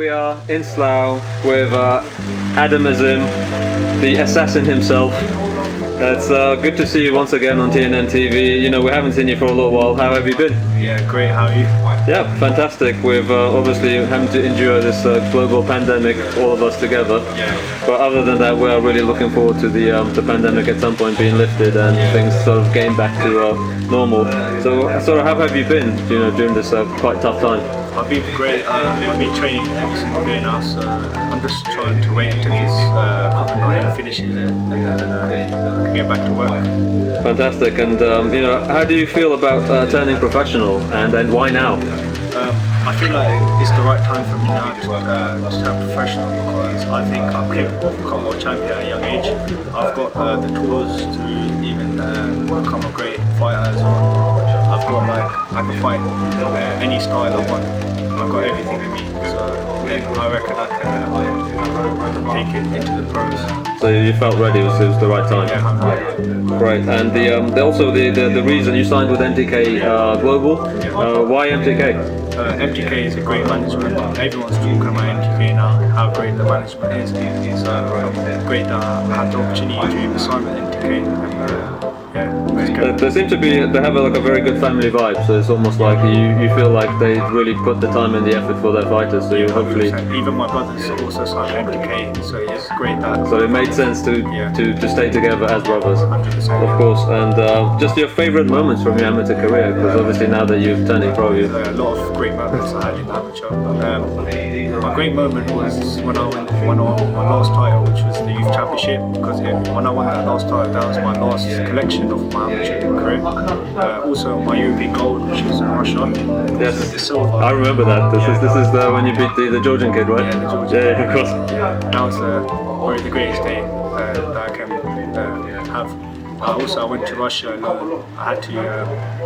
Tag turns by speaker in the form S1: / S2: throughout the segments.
S1: we are in Slough with Azim, the assassin himself. It's good to see you once again on TNN TV. You know, we haven't seen you for a little while. How have you been?
S2: Yeah, great. How are you?
S1: Yeah, fantastic. We've obviously having to endure this global pandemic, all of us together.
S2: Yeah.
S1: But other than that, we are really looking forward to the pandemic at some point being lifted and things sort of getting back to normal. So, sort of, how have you been? You know, during this quite tough time?
S2: I've been great. I've been training every single day now, so I'm just trying to wait until this COVID-19 finishes and get back to work.
S1: Fantastic. And you know, how do you feel about turning professional, and why now?
S2: I feel like it's the right time for me now to turn professional because I think I'm capable of becoming world champion at a young age. I've got the tools to even become a great fighter as well. I've got I can fight any style I want. I've got everything in me, so then I reckon I can take it into the pros.
S1: So you felt ready, it was the right time?
S2: Yeah, I'm ready.
S1: Right, and also the reason you signed with MTK Global, why MTK?
S2: MTK is a great management. Everyone's talking about MTK now, how great the management is. It's great that I had the opportunity to sign with MTK.
S1: They seem to be, they have a very good family vibe, so it's almost like you feel like they really put the time and the effort for their fighters, so you hopefully...
S2: Even my brothers also signed MTK, so it's great that...
S1: So it made sense to stay together as brothers.
S2: 100%.
S1: Of course, and just your favourite moments from your amateur career, because obviously now that you've turned pro, you...
S2: There's a lot of great moments I had in amateur. My great moment was when I won my last title, which was the Youth Championship, because when I won that last title, that was my last collection of my amateur career. Also my European gold, which was in Russia.
S1: Yes,
S2: The silver.
S1: I remember that. This is when you beat the Georgian kid, right?
S2: Yeah, the Georgian.
S1: Yeah, of course.
S2: That was probably the greatest day that I can have. Also, I went to Russia alone. I had to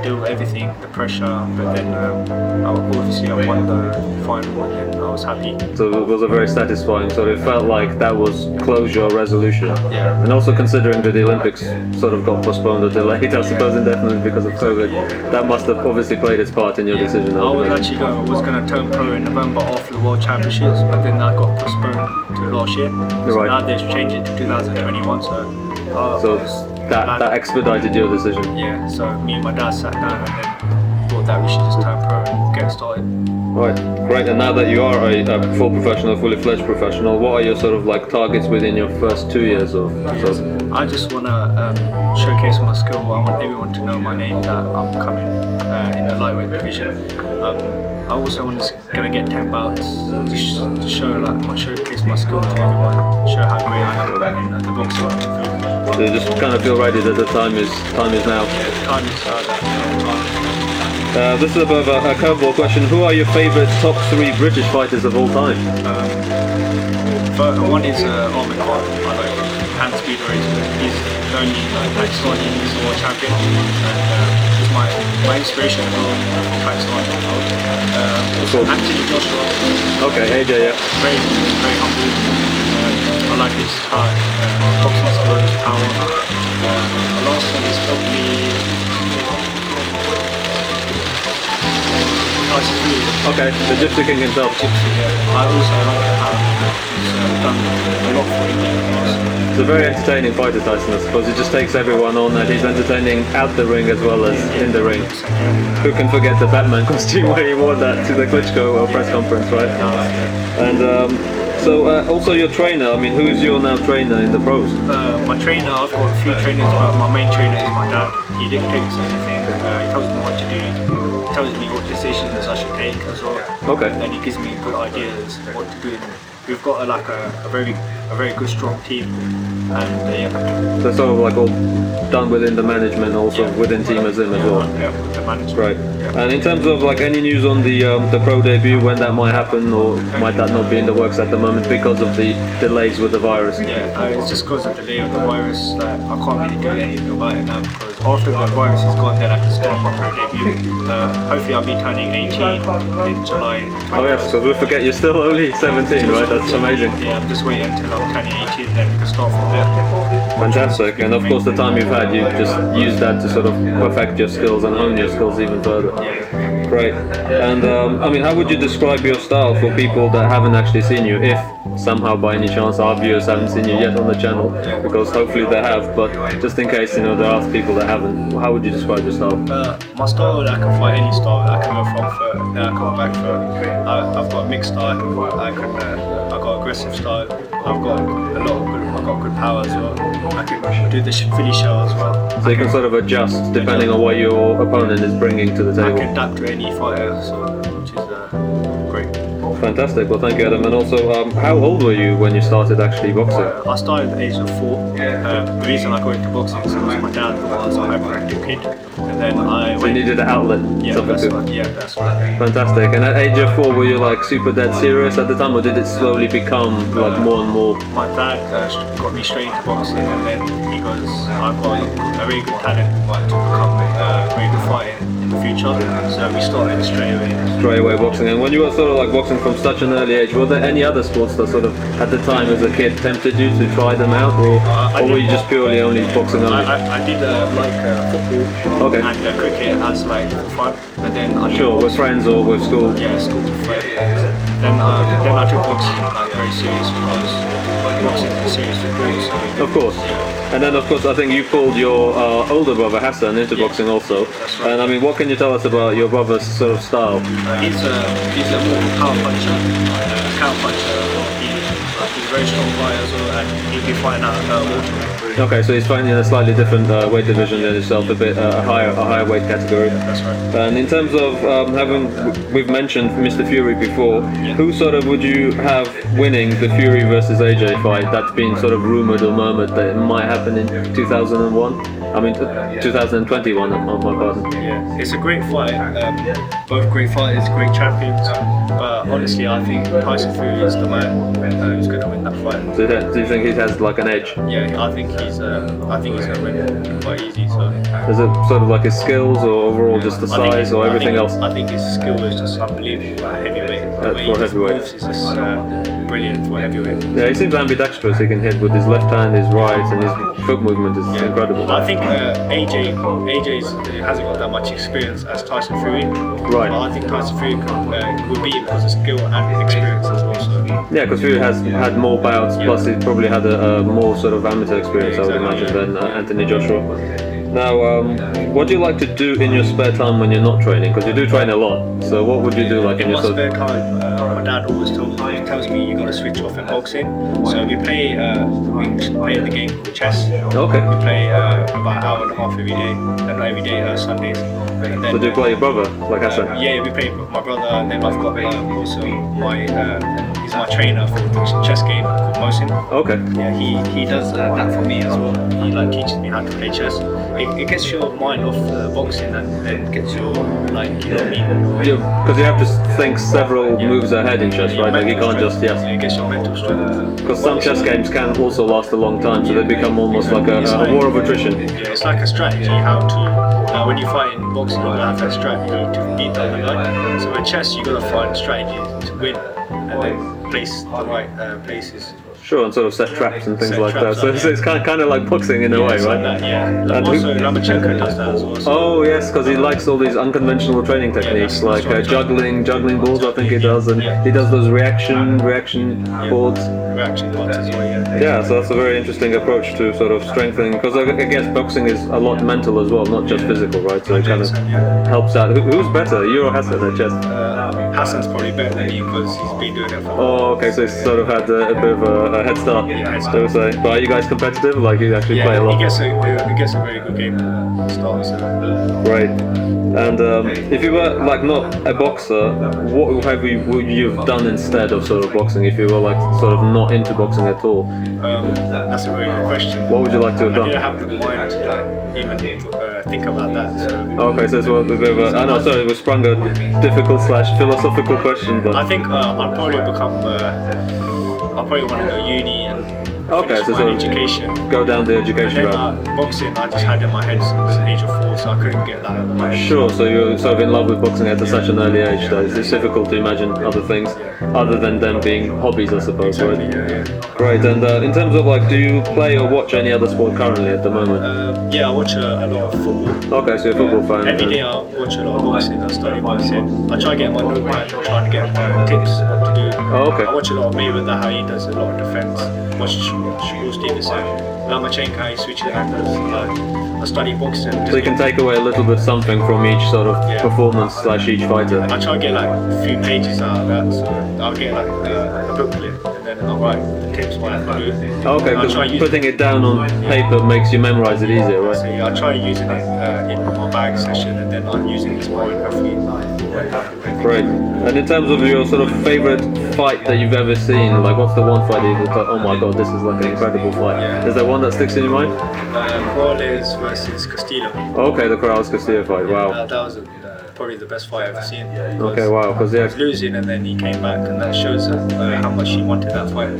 S2: deal with everything, the pressure, but then obviously I won the final and I was happy.
S1: So it was a very satisfying, so it felt like that was closure, resolution.
S2: Yeah.
S1: And also considering that the Olympics sort of got postponed or delayed, I suppose indefinitely because of COVID, that must have obviously played its part in your decision.
S2: I was going to turn pro in November after the World Championships, but then that got postponed to last year. So
S1: Right.
S2: now they've changed it to 2021, so
S1: that expedited your decision.
S2: Yeah, so me and my dad sat down and then thought that we should just turn pro and get started.
S1: Right, great. And now that you are a full professional, fully fledged professional, what are your sort of like targets within your first 2 years of?
S2: I just want to showcase my skill. I want everyone to know my name, that I'm coming in the lightweight division. I also want to get 10 bouts to show showcase my skill to everyone, show how great I am in the boxing.
S1: So you just kind of feel ready that the time is now.
S2: Yeah, time is
S1: This is a bit of a curveball question. Who are your favourite top 3 British fighters of all time?
S2: One is Ahmed Khan. I like hand speed racer. He's the only Pakistani who's the world champion, and he's my inspiration as well from Pakistan. Also Anthony Joshua.
S1: Okay, AJ, yeah.
S2: Very humble. I like his boxing skills, power. The last one is probably Tyson Fury.
S1: Okay, the Gypsy King himself.
S2: I also like how he's done a lot for India.
S1: It's a very entertaining fighter, Tyson. I suppose he just takes everyone on, and he's entertaining out the ring as well as in the ring. Who can forget the Batman costume when he wore that to the Klitschko press conference, right? And so also your trainer, I mean, who is your now trainer in the pros?
S2: My trainer, I've got a few trainers, but my main trainer is my dad. He dictates everything, he tells me what to do, he tells me what decisions I should take as well.
S1: Okay.
S2: And then he gives me good ideas what to do. We've got a very good strong team, and
S1: So sort of like all done within the management, also within Team Azim as well.
S2: Yeah, with the management.
S1: Right.
S2: Yeah.
S1: And in terms of like any news on the pro debut, when that might happen, or might that not be in the works at the moment because of the delays with the virus?
S2: Yeah, it's just because of the delay of the virus that I can't really do anything about it now, because after the virus is gone, then I can start my pro debut. Hopefully I'll be turning 18 in July.
S1: Oh yes, so we forget you're still only 17, right? That's amazing.
S2: Yeah, I'm just waiting until I'm turning 18, then we can start from there.
S1: Fantastic. And of course the time you've had, you've just used that to sort of perfect your skills and hone your skills even further.
S2: Yeah.
S1: Great. And I mean, how would you describe your style for people that haven't actually seen you? If somehow by any chance our viewers haven't seen you yet on the channel, because hopefully they have, but just in case there are people that haven't, how would you describe your style?
S2: My style, I can fight any style. I can go front foot, then I come back foot. I've got a mixed style. I've got aggressive style. I've got good power as well. I can do the Philly shell as well.
S1: So you can sort of adjust depending on what your opponent is bringing to the
S2: I
S1: table.
S2: can adapt to any fighter, which is great.
S1: Fantastic. Well, thank you, Adam. And also, how old were you when you started actually boxing?
S2: I started at the age of 4. The reason I got into boxing is because my dad was a hyperactive kid, and then I
S1: So you needed an outlet.
S2: Yeah,
S1: something
S2: that's
S1: to-
S2: right. Yeah, that's right.
S1: Fantastic. And at age of 4, were you like super dead serious at the time, or did it slowly become like more and more?
S2: My dad got me straight into boxing, and then he goes, "I've got a really good talent to become a very good fighter in the future." So we started straight away.
S1: Straight away boxing. And when you were sort of like boxing from such an early age, were there any other sports that sort of at the time as a kid tempted you to try them out, or were you just purely only boxing only?
S2: I did football
S1: Okay.
S2: and cricket as like for fun, and then I did
S1: Sure, with
S2: boxing.
S1: friends or with school.
S2: Yeah, school friends. Then I took boxing like very serious because boxing is a serious sport. So
S1: Of course. And then, of course, I think you pulled your older brother Hassan into boxing also.
S2: That's right.
S1: And I mean, what can you tell us about your brother's sort of style?
S2: he's a more power puncher. He's a very strong fighter as well, and he'll be fighting out welterweight.
S1: Okay, so he's fighting in a slightly different weight division than yourself, a bit a higher weight category.
S2: That's right.
S1: And in terms of we've mentioned Mr. Fury before. Who sort of would you have winning the Fury versus AJ fight? That's been sort of rumored or murmured that it might happen in 2001. I mean, 2021. On my pardon.
S2: Yeah, it's a great fight. Both great fighters, great champions. But honestly, I think Tyson Fury is the man who's going to win that fight.
S1: So do you think he has like an edge?
S2: Yeah, I think he's going to win quite easy. So
S1: Is it sort of like his skills or overall just the size or everything else?
S2: I think his skill is just unbelievable at heavyweight.
S1: That's for heavyweight.
S2: Moves is just brilliant for heavyweight.
S1: Yeah, he seems ambidextrous. He can hit with his left hand, his right, and his foot movement is incredible.
S2: I think AJ hasn't got that much experience as Tyson Fury.
S1: Right.
S2: But I think Tyson Fury will beat him because of skill and experience as well. So.
S1: Yeah, because Fury has had more bouts, plus he probably had a more sort of amateur experience, I would imagine, than Anthony Joshua. Now, what do you like to do in your spare time when you're not training? Because you do train a lot. So what would you do like in
S2: In
S1: your
S2: my
S1: sort
S2: spare
S1: of...
S2: time, my dad always tells me you got to switch off in boxing. So we play the game called chess.
S1: Okay.
S2: We play about an hour and a half every day, and every day Sundays. And then,
S1: So do you play your brother, like Hassan?
S2: yeah, we play with my brother, and then I've got also he's my trainer for the chess game called Mosin.
S1: Okay.
S2: Yeah, he does that for me as well. He teaches me how to play chess. It gets your mind off boxing and then gets your you know what I mean.
S1: Because you have to think several moves ahead in chess, right? Like you can't just,
S2: It gets your mental strength.
S1: Because some chess games can also last a long time, so they become almost like a war of attrition.
S2: Yeah, it's like a strategy how to when you fight in boxing you have that strategy to beat the other guy. So in chess you gotta find strategy to win and then place the right places.
S1: Sure, and sort of set traps and things
S2: Set
S1: like that.
S2: traps
S1: So
S2: up,
S1: it's kind of like boxing in a way,
S2: It's like
S1: right?
S2: that, yeah.
S1: And
S2: Also Lomachenko does that as well. So
S1: Oh yes, because he likes all these unconventional training techniques,
S2: that's
S1: like
S2: right.
S1: juggling balls. I think he does, and he does those reaction boards.
S2: reaction bots as well, yeah.
S1: Yeah, so that's a very interesting approach to sort of strengthening. Because I guess boxing is a lot mental as well, not just physical, right? So it kind of helps out. Who's better, you or Hassan at chess?
S2: Hassan's probably better than me because he's been doing it for
S1: Oh, okay, so he's sort of had a bit of a head start, so to say. But are you guys competitive? Like you actually play a lot?
S2: he gets a very good game start. So.
S1: Right. And if you were like not a boxer, what would you have done instead of sort of boxing? If you were like sort of not into boxing at all,
S2: That's a very good question.
S1: what would you like to have
S2: I didn't
S1: done?
S2: have the mind to even think about that. So.
S1: Okay, so it's a bit of a... I know, sorry, we sprung a difficult / philosophical question, but...
S2: I think I'll probably want to go uni and
S1: Okay,
S2: finish
S1: so
S2: my
S1: sort of
S2: education.
S1: go down the
S2: And
S1: education
S2: then
S1: route.
S2: boxing, I just had in my head since the age of 4, so I couldn't get that out of my head.
S1: Sure, so you're sort of in love with boxing at such an early age that it's difficult to imagine other things other than them being hobbies, I suppose,
S2: Exactly,
S1: right?
S2: yeah.
S1: Great, and in terms of like, do you play or watch any other sport currently at the moment?
S2: Yeah, I watch a lot of football.
S1: Okay, so you're a football fan.
S2: Every day I watch a lot of boxing, I study boxing. I try to get my notepad, trying to get tips what to do.
S1: Oh, okay.
S2: I watch a lot of Mayweather, how he does a lot of defense. Watch Shakur Stevenson, Lomachenko, how he switches angles. I study boxing.
S1: So you can take away a little bit something from each sort of performance / each fighter.
S2: I try to get like a few pages out of that, so I'll get like a booklet and then I'll write the tips what I can do.
S1: Okay,
S2: And I try
S1: because
S2: use
S1: putting it down on paper makes you memorize it easier,
S2: So
S1: right?
S2: yeah, I try using it in my bag session and then I'm using it tomorrow hopefully.
S1: Great. And in terms of your sort of favorite fight that you've ever seen, like what's the one fight that you thought, oh my god, this is like an incredible fight?
S2: Yeah.
S1: Is there one that sticks in your mind?
S2: Morales versus Castillo.
S1: Okay, the Corrales Castillo fight. Wow.
S2: That was probably the best fight I've ever seen.
S1: Okay, wow. Because
S2: He
S1: yeah,
S2: was losing and then he came back and that shows how much he wanted that fight.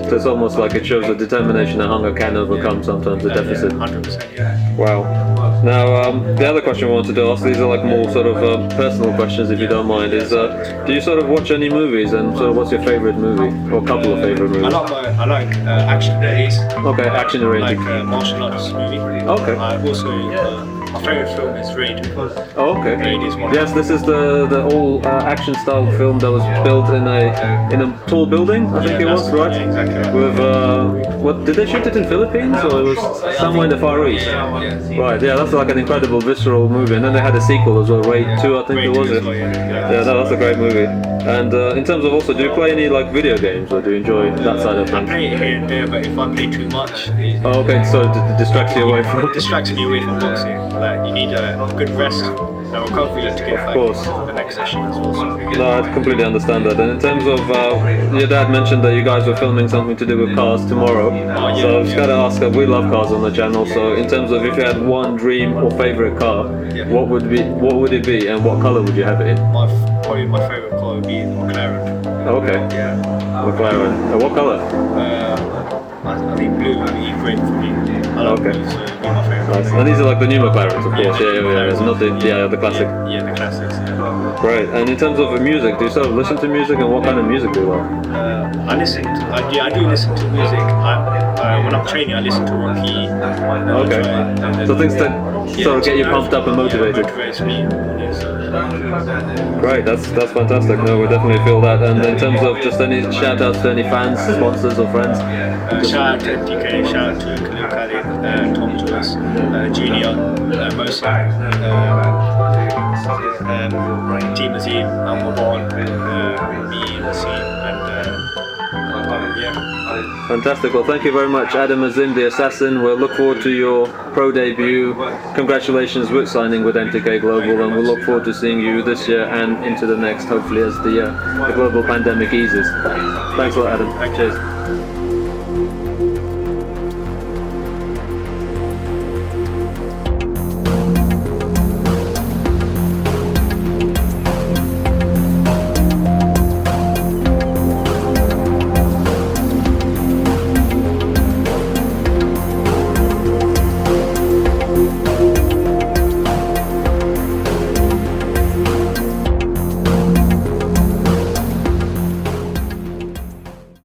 S1: so it's almost like it shows that determination and hunger can overcome sometimes the deficit.
S2: 100%, yeah.
S1: Wow. Now, the other question I wanted to ask, these are like more sort of personal questions if you don't mind, is do you sort of watch any movies and sort of what's your favorite movie or couple of favorite movies?
S2: I like action movies.
S1: Okay, action
S2: I
S1: oriented.
S2: like martial arts movie.
S1: Okay.
S2: I also, my favorite film is Raid.
S1: Oh, okay.
S2: Raid is one.
S1: Yes, this is the all action style film that was built in a tall building, I think it was, right?
S2: Yeah, exactly.
S1: With what did they shoot it in Philippines or it was somewhere in the Far East? Right, yeah, that's like an incredible visceral movie, and then they had a sequel as well, Raid 2, I think
S2: Raid
S1: it was.
S2: 2 as well, yeah.
S1: Yeah, no, that's a great movie. And in terms of also, do you play any like video games or do you enjoy that side of
S2: I
S1: things?
S2: play it here and there, but if I play too much,
S1: Oh, okay, so it distracts you away from.
S2: it distracts me away from boxing. Like you need a good rest and recovery to get back
S1: course.
S2: to the next session as well. So,
S1: No, I completely understand that. And in terms of, your dad mentioned that you guys were filming something to do with cars tomorrow.
S2: yeah,
S1: So I was
S2: yeah.
S1: going to ask, we love cars on the channel. So in terms of if you had one dream or favorite car,
S2: Yeah.
S1: what would it be, and what color would you have it in?
S2: probably my favorite car would be McLaren.
S1: Okay,
S2: Yeah.
S1: McLaren. And what color?
S2: I think blue would be great for me. I love
S1: Okay.
S2: blue, so it'd be my favorite.
S1: Nice. And these are like the new McLarens, of course. Yeah,
S2: McLarens.
S1: not the classic.
S2: Yeah, the classics. Yeah.
S1: Great. And in terms of music, do you sort of listen to music, and what kind of music do you like?
S2: I do listen to music. When I'm training, I listen to Rocky.
S1: Okay. So things that sort of get you pumped up and motivated.
S2: Motivates me.
S1: Great, that's fantastic. No, we definitely feel that. And in terms of just any shout outs to any fans, sponsors, or friends?
S2: Shout out to DK, shout out to Khalil Khalid, Tom Joyce, Junior, Mosa, Team Azim, Mabon, me, Azim, and yeah.
S1: Fantastic. Well, thank you very much, Adam Azim, the Assassin. We'll look forward to your pro debut. Congratulations with signing with MTK Global, and we'll look forward to seeing you this year and into the next, hopefully, as the global pandemic eases. Thanks a lot, Adam.
S2: Thank you.
S1: Cheers.